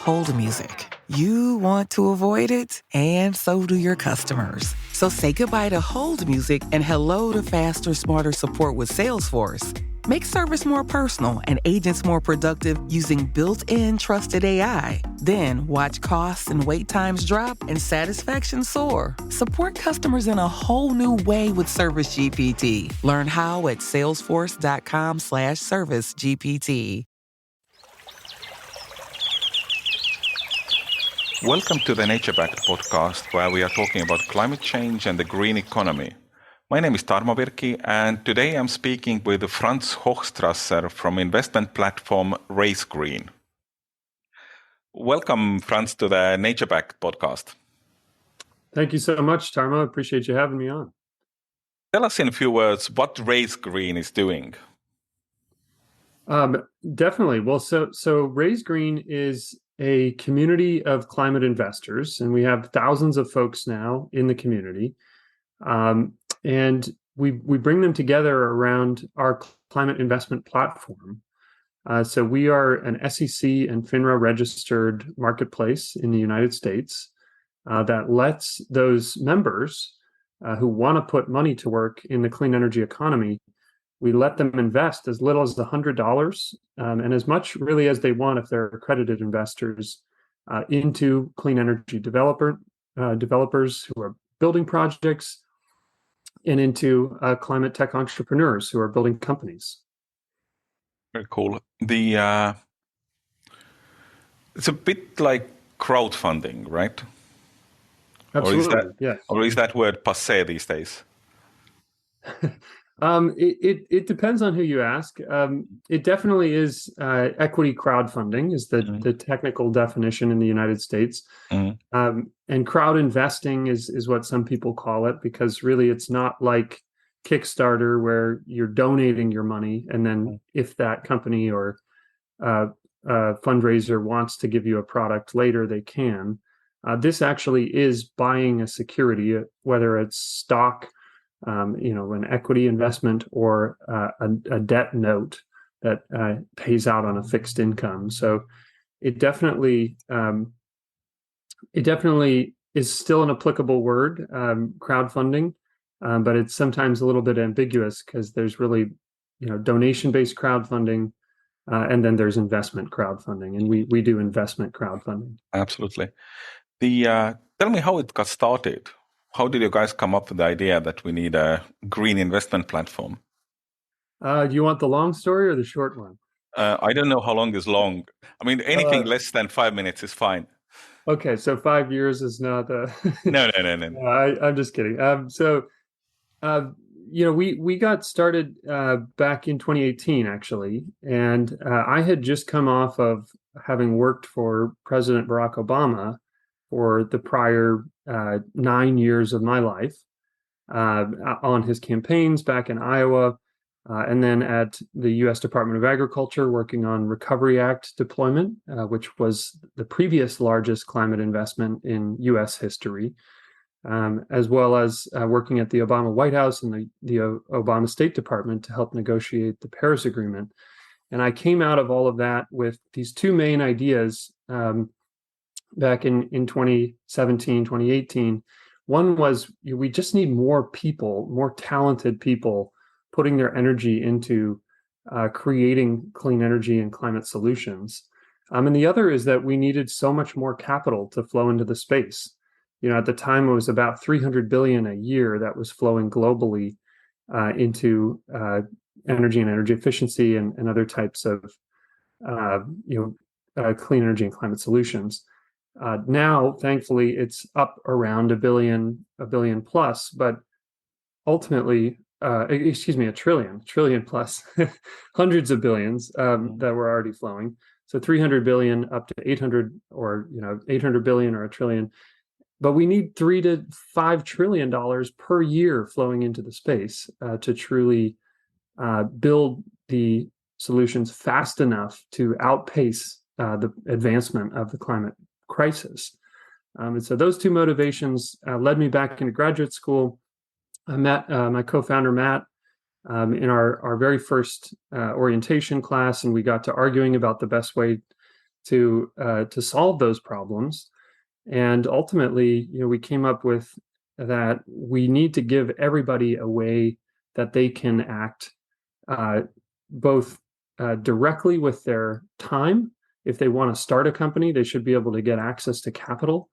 hold music. You want to avoid it, and so do your customers. So say goodbye to hold music and hello to faster, smarter support with Salesforce. Make service more personal and agents more productive using built-in trusted AI. Then watch costs and wait times drop and satisfaction soar. Support customers in a whole new way with Service GPT. Learn how at salesforce.com/servicegpt. Welcome to the Nature Backed podcast, where we are talking about climate change and the green economy. My name is Tarmo Virki, and today I'm speaking with Franz Hochstrasser from investment platform Raise Green. Welcome, Franz, to the Nature Backed podcast. Thank you so much, Tarmo. I appreciate you having me on. Tell us in a few words what Raise Green is doing. Definitely. Well, so Raise Green is a community of climate investors, and we have thousands of folks now in the community. And we bring them together around our climate investment platform. So we are an SEC and FINRA registered marketplace in the United States that lets those members who want to put money to work in the clean energy economy, we let them invest as little as $100 and as much really as they want if they're accredited investors into clean energy developers who are building projects, and into climate tech entrepreneurs who are building companies. Very cool. It's a bit like crowdfunding, right? Absolutely, yes. Or is that word passé these days? It depends on who you ask. It definitely is equity crowdfunding is the technical definition in the United States. And crowd investing is what some people call it, because really it's not like Kickstarter where you're donating your money, and then if that company or fundraiser wants to give you a product later, they can. This actually is buying a security, whether it's stock, an equity investment, or a debt note that pays out on a fixed income. So it definitely is still an applicable word, crowdfunding, but it's sometimes a little bit ambiguous because there's really, donation-based crowdfunding, and then there's investment crowdfunding, and we do investment crowdfunding. Absolutely. Tell me how it got started. How did you guys come up with the idea that we need a green investment platform? Do you want the long story or the short one? I don't know how long is long. I mean, anything less than 5 minutes is fine. Okay, so 5 years is not. No. I'm just kidding. We got started back in 2018, actually, and I had just come off of having worked for President Barack Obama for the prior 9 years of my life on his campaigns back in Iowa, and then at the U.S. Department of Agriculture working on Recovery Act deployment, which was the previous largest climate investment in U.S. history, as well as working at the Obama White House and the Obama State Department to help negotiate the Paris Agreement. And I came out of all of that with these two main ideas back in 2017, 2018. One was we just need more people, more talented people putting their energy into creating clean energy and climate solutions. And the other is that we needed so much more capital to flow into the space. At the time, it was about $300 billion a year that was flowing globally into energy and energy efficiency and other types of clean energy and climate solutions. Now, thankfully, it's up around a billion plus, but ultimately, a trillion plus, hundreds of billions that were already flowing. So 300 billion up to 800 or 800 billion or a trillion. But we need $3 to $5 trillion per year flowing into the space to truly build the solutions fast enough to outpace the advancement of the climate crisis. And so those two motivations led me back into graduate school. I met my co-founder, Matt, in our very first orientation class, and we got to arguing about the best way to solve those problems. And ultimately, we came up with that we need to give everybody a way that they can act both directly with their time. If they want to start a company, they should be able to get access to capital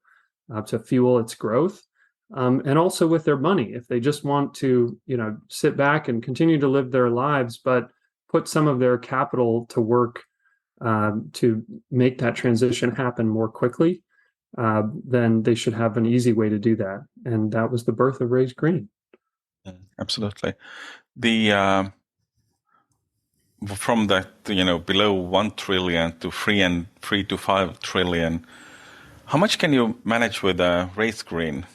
to fuel its growth. And also with their money, if they just want to, sit back and continue to live their lives, but put some of their capital to work to make that transition happen more quickly, then they should have an easy way to do that. And that was the birth of Raise Green. Absolutely. The from that, below 1 trillion to 3 to 5 trillion, how much can you manage with Raise Green?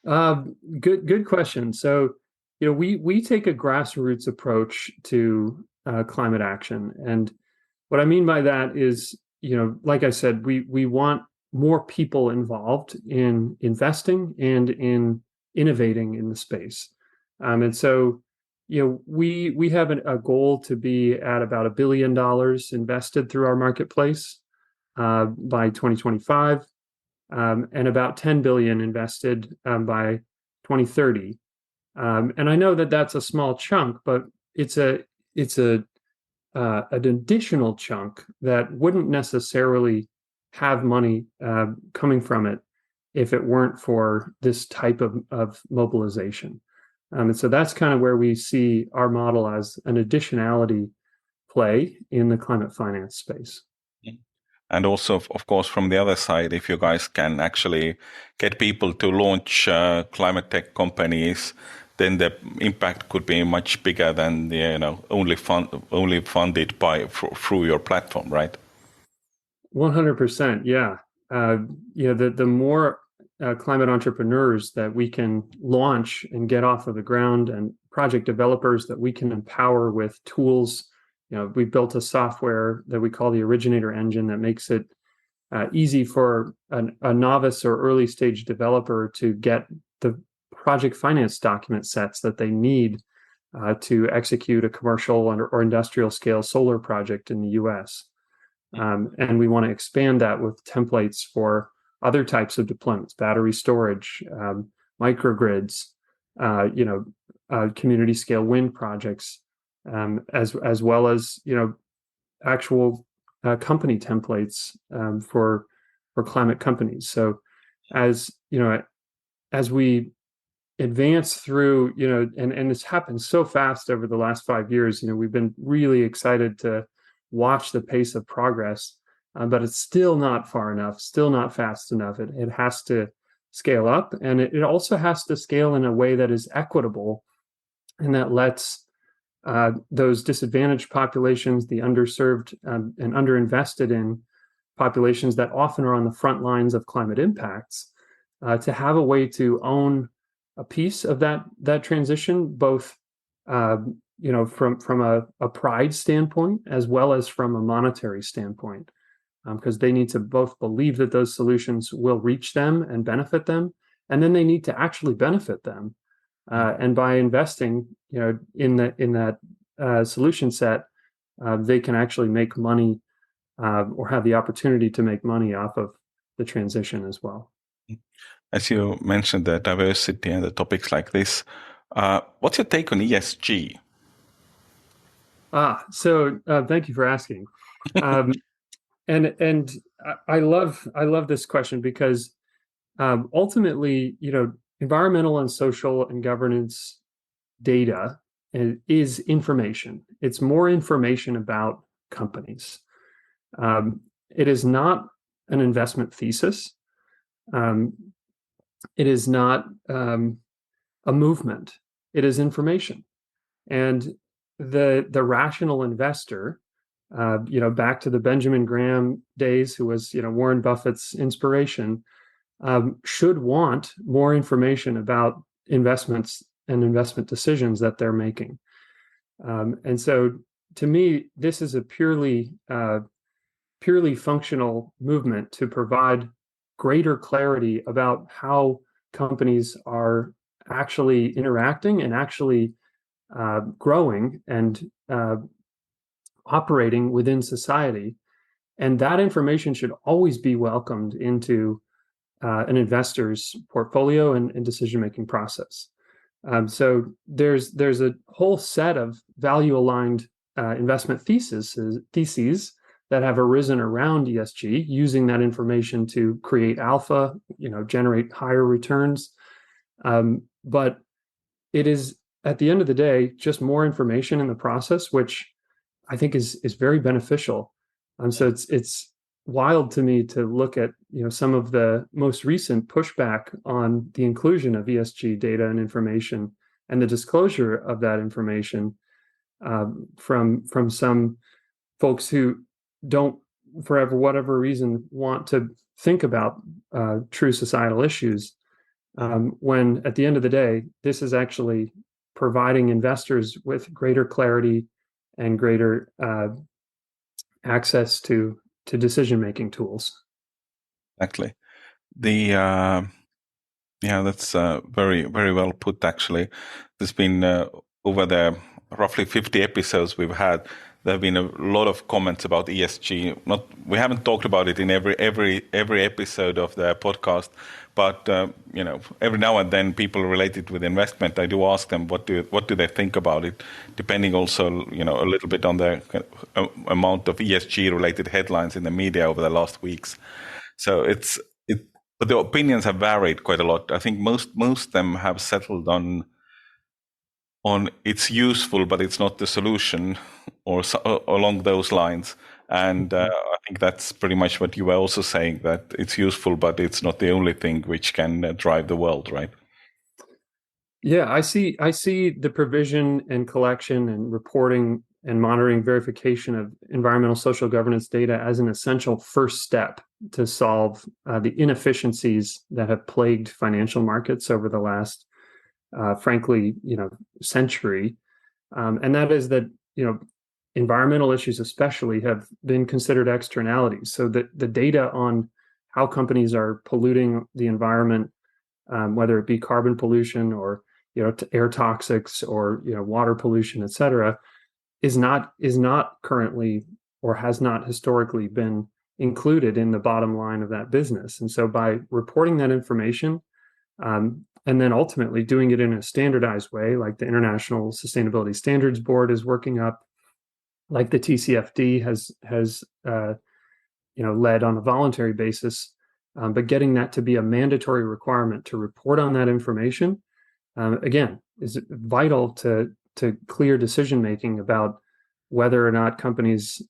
Good question. So, we take a grassroots approach to climate action, and what I mean by that is, like I said, we want more people involved in investing and in innovating in the space, and so, we have a goal to be at about $1 billion invested through our marketplace by 2025. And about 10 billion invested by 2030. And I know that that's a small chunk, but it's an additional chunk that wouldn't necessarily have money coming from it if it weren't for this type of mobilization. And so that's kind of where we see our model as an additionality play in the climate finance space. And also, of course, from the other side, if you guys can actually get people to launch climate tech companies, then the impact could be much bigger than only funded through your platform, right? 100%, yeah. The more climate entrepreneurs that we can launch and get off of the ground, and project developers that we can empower with tools. We built a software that we call the Originator Engine that makes it easy for a novice or early stage developer to get the project finance document sets that they need to execute a commercial or industrial scale solar project in the US. And we want to expand that with templates for other types of deployments, battery storage, microgrids, community scale wind projects. As well as actual company templates for climate companies. So as we advance through, and this happened so fast over the last 5 years, we've been really excited to watch the pace of progress, but it's still not far enough, still not fast enough. It has to scale up, and it also has to scale in a way that is equitable and that lets those disadvantaged populations, the underserved and underinvested in populations that often are on the front lines of climate impacts, to have a way to own a piece of that transition, both from a pride standpoint as well as from a monetary standpoint, because they need to both believe that those solutions will reach them and benefit them, and then they need to actually benefit them. And by investing, in that solution set, they can actually make money or have the opportunity to make money off of the transition as well. As you mentioned, the diversity and the topics like this, what's your take on ESG? So thank you for asking. And I love this question because ultimately, environmental and social and governance data is information. It's more information about companies. It is not an investment thesis. It is not a movement. It is information. And the rational investor, back to the Benjamin Graham days, who was Warren Buffett's inspiration, should want more information about investments and investment decisions that they're making. And so to me, this is a purely functional movement to provide greater clarity about how companies are actually interacting and actually growing and operating within society. And that information should always be welcomed into an investor's portfolio and decision-making process. So there's a whole set of value-aligned investment theses that have arisen around ESG, using that information to create alpha, generate higher returns. But it is, at the end of the day, just more information in the process, which I think is very beneficial. So it's wild to me to look at some of the most recent pushback on the inclusion of ESG data and information and the disclosure of that information from some folks who don't, for whatever reason, want to think about true societal issues. When at the end of the day, this is actually providing investors with greater clarity and greater access to decision-making tools. Exactly. That's very, very well put, actually. There's been over the roughly 50 episodes we've had, there have been a lot of comments about ESG. We haven't talked about it in every episode of the podcast, but every now and then people related with investment, I do ask them what do they think about it, depending also a little bit on the amount of ESG related headlines in the media over the last weeks. So but the opinions have varied quite a lot. I think most of them have settled on it's useful, but it's not the solution, or along those lines. And I think that's pretty much what you were also saying, that it's useful, but it's not the only thing which can drive the world, right? Yeah, I see the provision and collection and reporting and monitoring verification of environmental social governance data as an essential first step to solve the inefficiencies that have plagued financial markets over the last frankly, century. And that is that, environmental issues especially have been considered externalities. So that the data on how companies are polluting the environment, whether it be carbon pollution or, air toxics or, water pollution, et cetera, is not currently, or has not historically been included in the bottom line of that business. And so by reporting that information, and then ultimately doing it in a standardized way, like the International Sustainability Standards Board is working up, like the TCFD has led on a voluntary basis, but getting that to be a mandatory requirement to report on that information, again, is vital to clear decision making about whether or not companies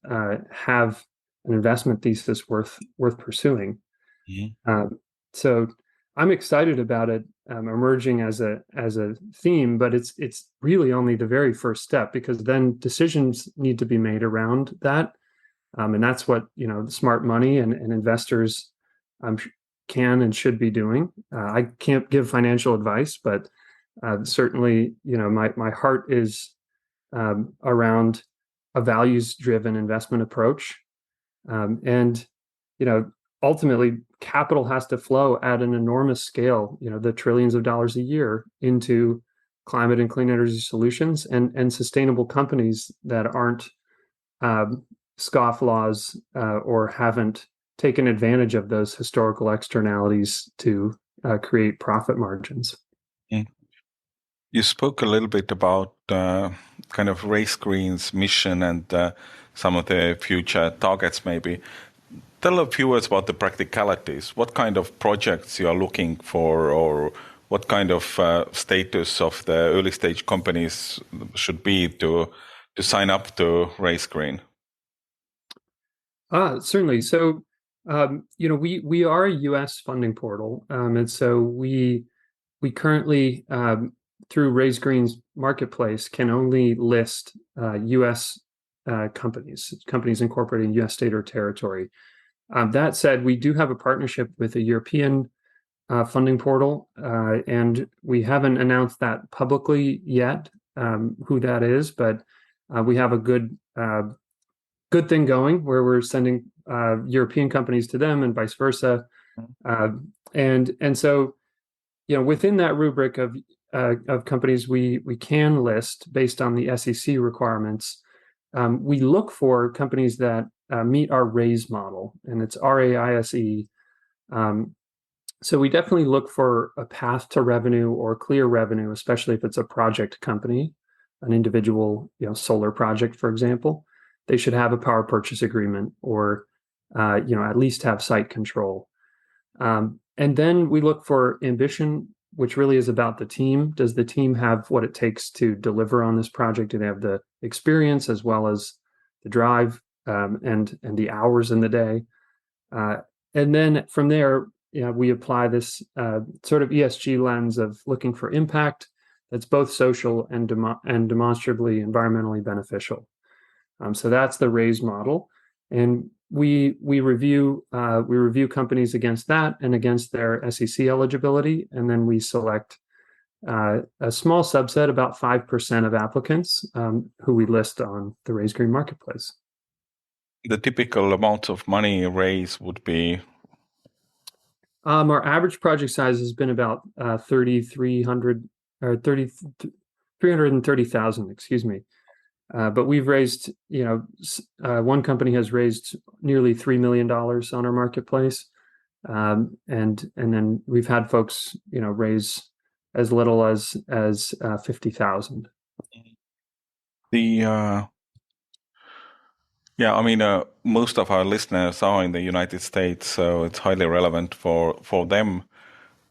have an investment thesis worth pursuing. Mm-hmm. So I'm excited about it emerging as a theme, but it's really only the very first step, because then decisions need to be made around that, and that's what smart money and investors can and should be doing. I can't give financial advice, but certainly my heart is around a values-driven investment approach, and ultimately, capital has to flow at an enormous scale, the trillions of dollars a year, into climate and clean energy solutions and sustainable companies that aren't scofflaws or haven't taken advantage of those historical externalities to create profit margins. You spoke a little bit about kind of Race Green's mission and some of the future targets, maybe. Tell a few words about the practicalities. What kind of projects you are looking for, or what kind of status of the early stage companies should be to sign up to Race Green? Certainly. So, we are a U.S. funding portal, and so we currently through Raise Green's marketplace can only list U.S. companies incorporating U.S. state or territory. That said, we do have a partnership with a European funding portal, and we haven't announced that publicly yet, who that is, but we have a good thing going where we're sending European companies to them and vice versa. And so, within that rubric of companies we can list based on the SEC requirements, we look for companies that meet our RAISE model, and it's RAISE. So we definitely look for a path to revenue or clear revenue, especially if it's a project company, an individual, solar project, for example. They should have a power purchase agreement or, at least have site control. And then we look for ambition, which really is about the team. Does the team have what it takes to deliver on this project? Do they have the experience as well as the drive and the hours in the day? And then from there, we apply this sort of ESG lens of looking for impact that's both social and demonstrably environmentally beneficial. So that's the RAISE model, and we review companies against that and against their SEC eligibility, and then we select a small subset, about 5% of applicants, who we list on the Raise Green marketplace. The typical amount of money raised would be? Our average project size has been about 330,000, excuse me. But we've raised, one company has raised nearly $3 million on our marketplace. And then we've had folks, raise as little as 50,000. Most of our listeners are in the United States, so it's highly relevant for them.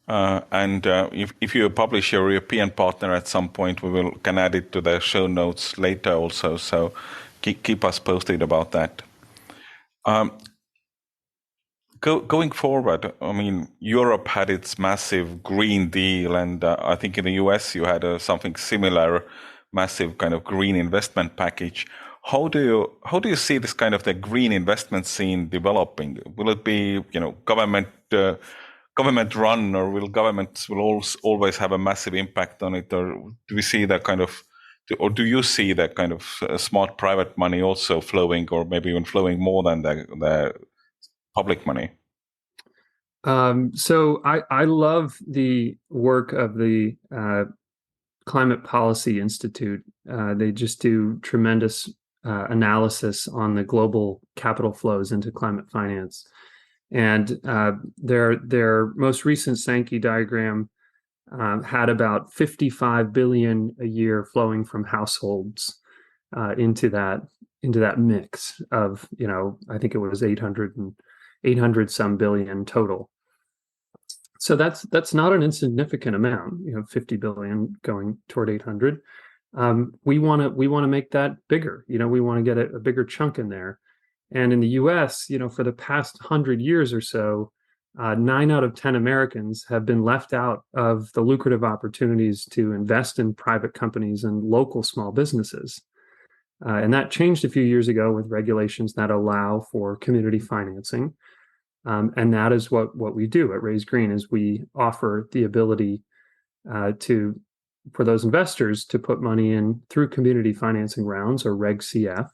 If you publish your European partner at some point, we can add it to the show notes later also. So keep us posted about that. Going forward, Europe had its massive Green Deal, and I think in the US you had something similar, massive kind of green investment package. How do you see this kind of the green investment scene developing? Will it be government run, or will governments always have a massive impact on it, or do you see that kind of smart private money also flowing, or maybe even flowing more than the public money? So I love the work of the Climate Policy Institute. They just do tremendous analysis on the global capital flows into climate finance. And their most recent Sankey diagram had about 55 billion a year flowing from households into that mix of, I think it was 800 some billion total. So that's not an insignificant amount, 50 billion going toward 800. We want to make that bigger. We want to get a bigger chunk in there. And in the US, for the past 100 years or so, 9 out of 10 Americans have been left out of the lucrative opportunities to invest in private companies and local small businesses. And that changed a few years ago with regulations that allow for community financing. And that is what we do at Raise Green, is we offer the ability for those investors to put money in through community financing rounds, or Reg CF,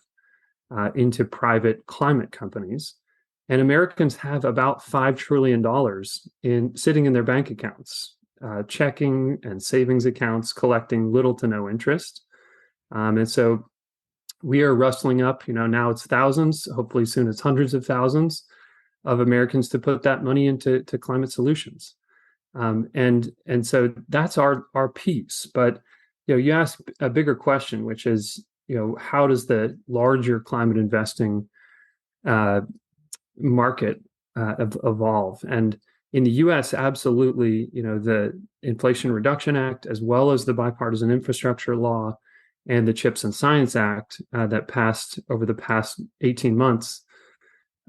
into private climate companies. And Americans have about $5 trillion sitting in their bank accounts, checking and savings accounts, collecting little to no interest. And so we are rustling up, now it's thousands, hopefully soon it's hundreds of thousands of Americans to put that money into climate solutions. And so that's our piece. But you ask a bigger question, which is, how does the larger climate investing market evolve? And in the U.S., absolutely, the Inflation Reduction Act, as well as the Bipartisan Infrastructure Law and the CHIPS and Science Act that passed over the past 18 months,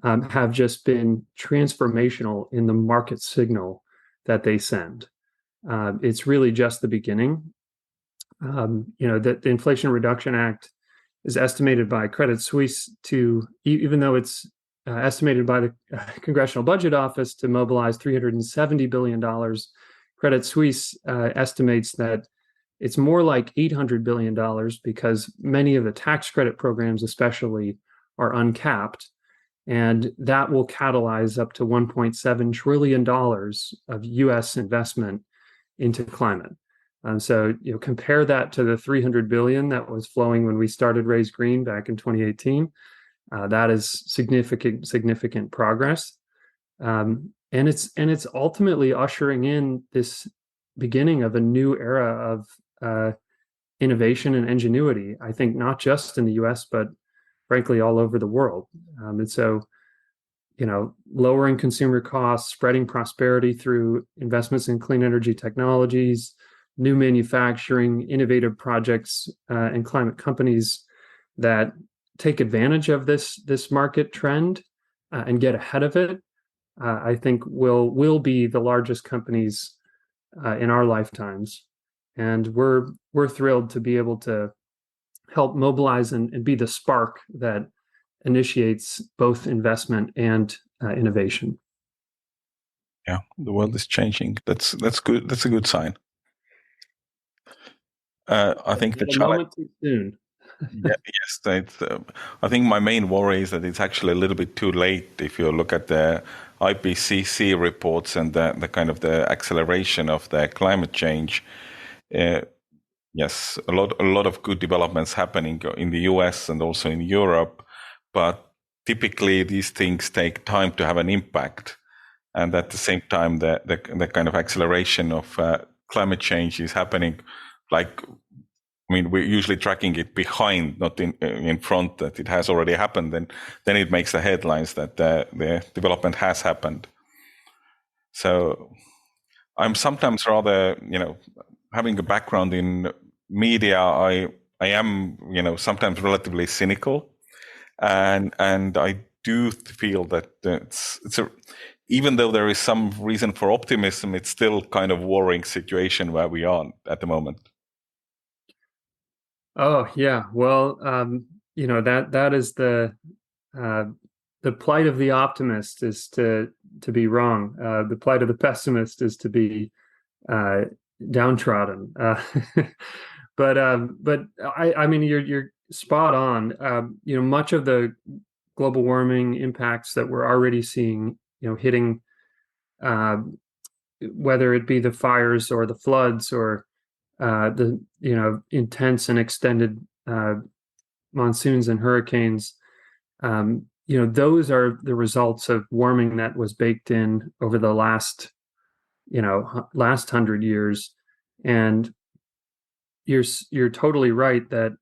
have just been transformational in the market signal that they send. It's really just the beginning. That the Inflation Reduction Act is estimated by Credit Suisse to, even though it's estimated by the Congressional Budget Office to mobilize $370 billion, Credit Suisse estimates that it's more like $800 billion, because many of the tax credit programs especially are uncapped. And that will catalyze up to $1.7 trillion of U.S. investment into climate. So compare that to the $300 billion that was flowing when we started Raise Green back in 2018. That is significant progress, and it's ultimately ushering in this beginning of a new era of innovation and ingenuity. I think not just in the U.S. but frankly all over the world. And so, lowering consumer costs, spreading prosperity through investments in clean energy technologies, new manufacturing, innovative projects, and climate companies that take advantage of this market trend and get ahead of it, I think will be the largest companies in our lifetimes. And we're thrilled to be able to help mobilize and be the spark that initiates both investment and innovation. Yeah, the world is changing. That's good. That's a good sign. I think the a challenge. moment too soon. Yes, I think my main worry is that it's actually a little bit too late. If you look at the IPCC reports and the kind of the acceleration of the climate change, yes, a lot of good developments happening in the US and also in Europe, but typically these things take time to have an impact. And at the same time, the kind of acceleration of climate change is happening. We're usually tracking it behind, not in front, that it has already happened. And then it makes the headlines that the development has happened. So I'm sometimes rather, having a background in media, I am, sometimes relatively cynical. And I do feel that even though there is some reason for optimism, it's still kind of worrying situation where we are at the moment. Oh yeah, well, that is the plight of the optimist is to be wrong. The plight of the pessimist is to be downtrodden. But I mean, you're spot on. Much of the global warming impacts that we're already seeing, hitting, whether it be the fires or the floods or the intense and extended monsoons and hurricanes, those are the results of warming that was baked in over the last 100 years. And you're totally right that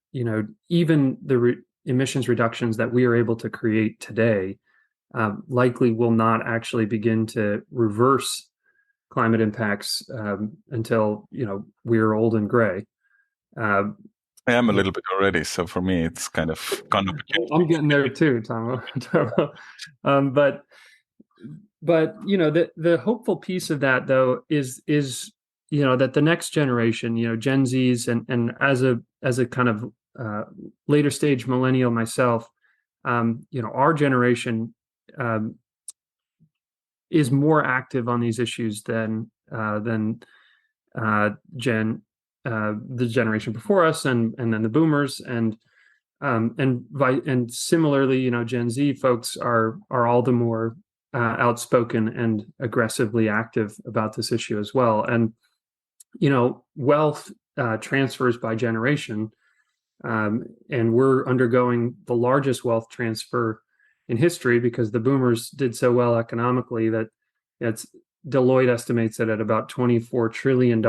even the emissions reductions that we are able to create today likely will not actually begin to reverse climate impacts until we're old and gray. I am a little bit already, so for me it's kind of I'm getting there too, Tom. But the hopeful piece of that though is that the next generation, Gen Zs, and as a kind of later stage millennial myself, our generation is more active on these issues than the generation before us, and then the boomers, and similarly, Gen Z folks are all the more outspoken and aggressively active about this issue as well. And wealth transfers by generation, and we're undergoing the largest wealth transfer in history because the boomers did so well economically that Deloitte estimates it at about $24 trillion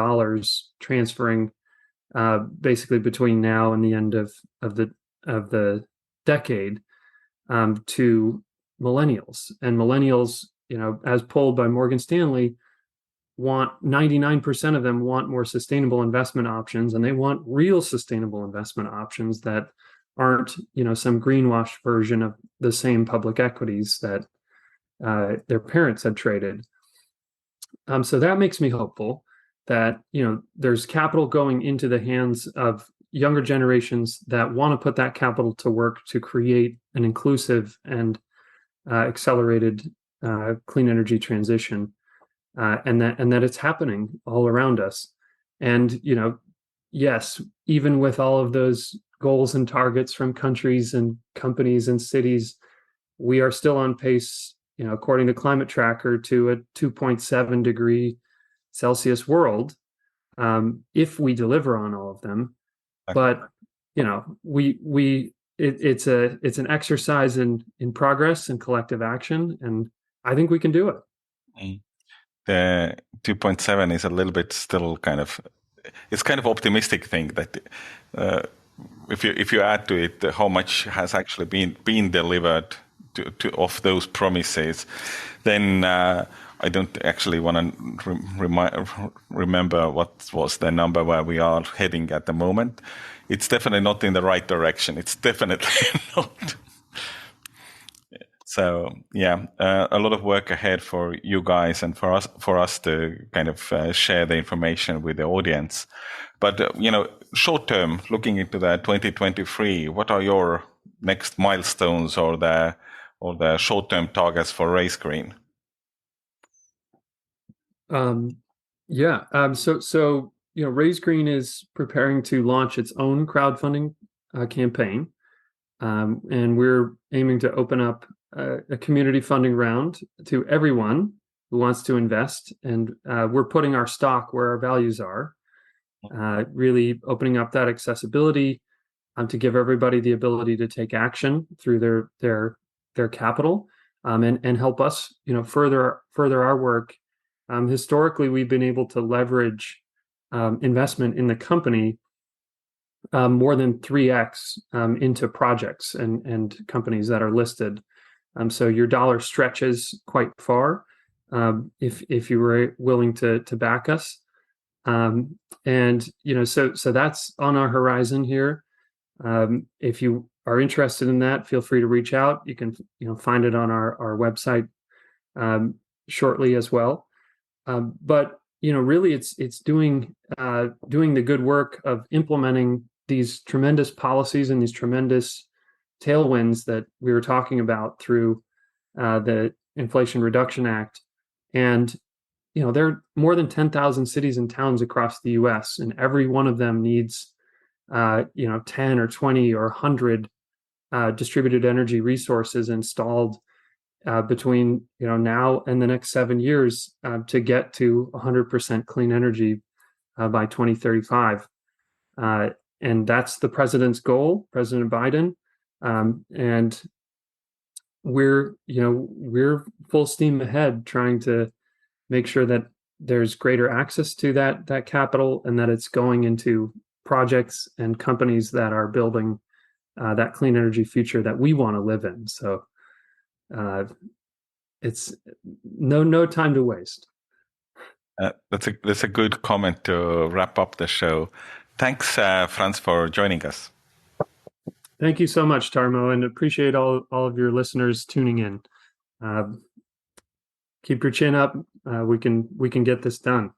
transferring basically between now and the end of the decade to millennials. And millennials, as polled by Morgan Stanley, 99% of them want more sustainable investment options, and they want real sustainable investment options that aren't, some greenwash version of the same public equities that their parents had traded. So that makes me hopeful that, there's capital going into the hands of younger generations that want to put that capital to work to create an inclusive and accelerated clean energy transition. And that it's happening all around us. And, yes, even with all of those goals and targets from countries and companies and cities, we are still on pace, according to Climate Tracker, to a 2.7 degree Celsius world, if we deliver on all of them. But, we it's an exercise in progress and collective action, and I think we can do it. The 2.7 is a little bit still it's kind of optimistic thing that if you add to it how much has actually been delivered of those promises, then I don't actually want to remember what was the number where we are heading at the moment. It's definitely not in the right direction. It's definitely not. So yeah, a lot of work ahead for you guys and for us to kind of share the information with the audience. But short term, looking into the 2023, what are your next milestones or the short term targets for Raise Green? So Raise Green is preparing to launch its own crowdfunding campaign, and we're aiming to open up a community funding round to everyone who wants to invest, and we're putting our stock where our values are, really opening up that accessibility to give everybody the ability to take action through their capital, and help us further our work. Historically, we've been able to leverage investment in the company more than 3x into projects and companies that are listed. So your dollar stretches quite far if you were willing to back us. And so that's on our horizon here. If you are interested in that, feel free to reach out. You can find it on our website shortly as well. But really, it's doing the good work of implementing these tremendous policies and these tremendous tailwinds that we were talking about through the Inflation Reduction Act. And there are more than 10,000 cities and towns across the U.S., and every one of them needs 10 or 20 or 100 distributed energy resources installed between now and the next 7 years to get to 100% clean energy by 2035. And that's the president's goal, President Biden. And we're full steam ahead trying to make sure that there's greater access to that capital, and that it's going into projects and companies that are building that clean energy future that we want to live in. So it's no time to waste. That's a good comment to wrap up the show. Thanks, Franz, for joining us. Thank you so much, Tarmo, and appreciate all of your listeners tuning in. Keep your chin up. We can get this done.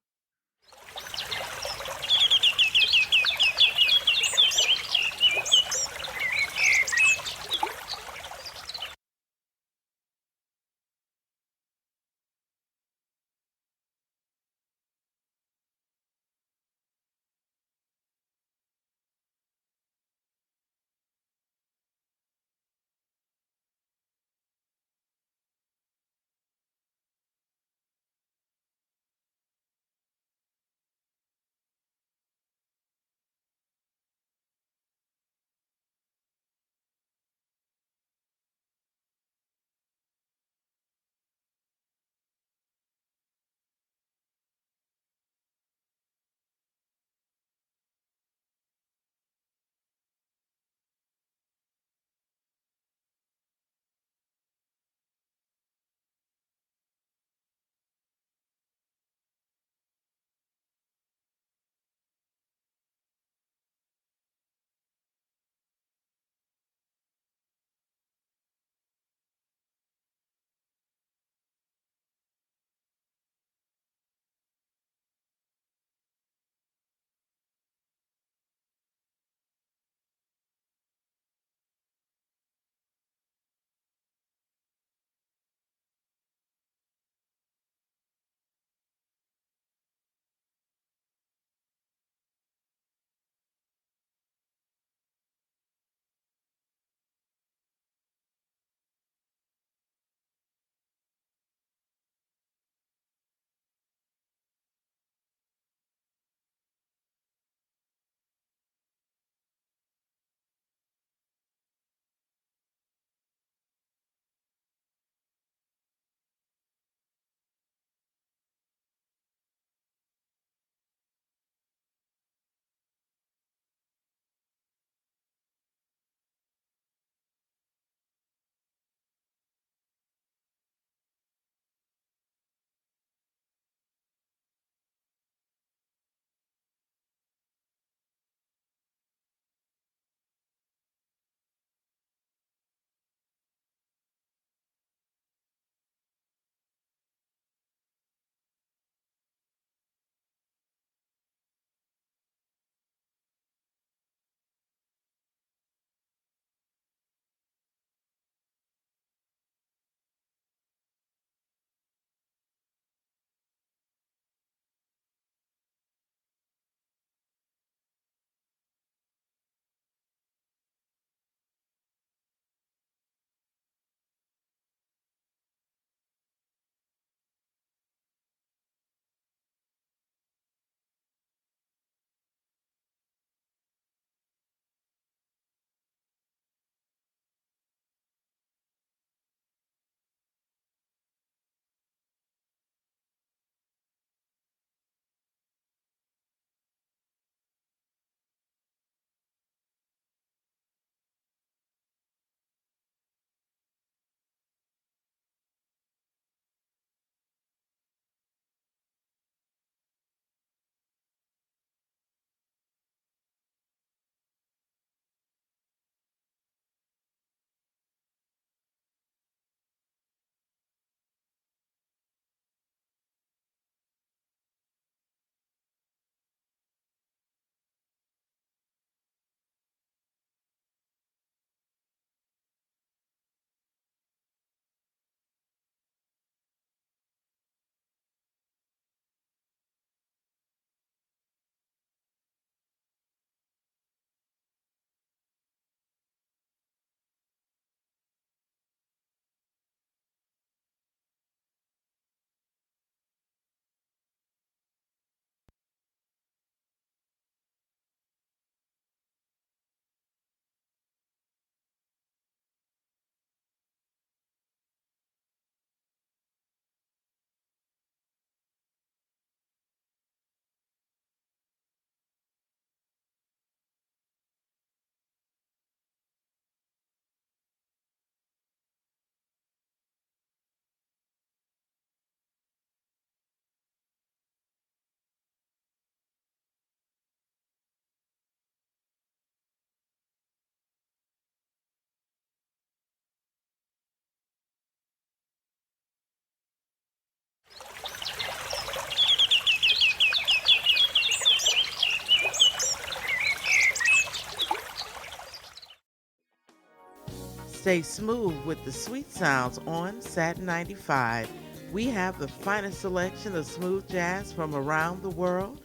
Stay smooth with the sweet sounds on Satin 95. We have the finest selection of smooth jazz from around the world.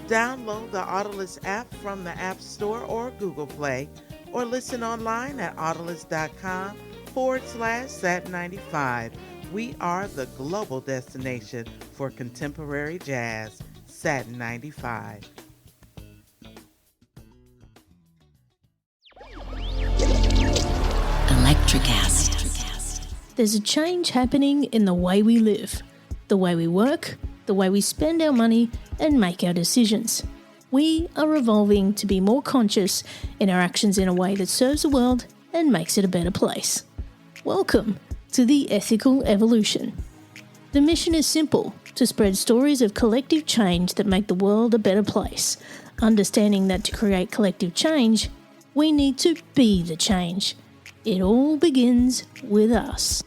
Download the Autolist app from the App Store or Google Play, or listen online at autolist.com/Satin95. We are the global destination for contemporary jazz. Satin 95. Electricast. There's a change happening in the way we live, the way we work, the way we spend our money and make our decisions. We are evolving to be more conscious in our actions in a way that serves the world and makes it a better place. Welcome to the Ethical Evolution. The mission is simple: to spread stories of collective change that make the world a better place, understanding that to create collective change, we need to be the change. It all begins with us.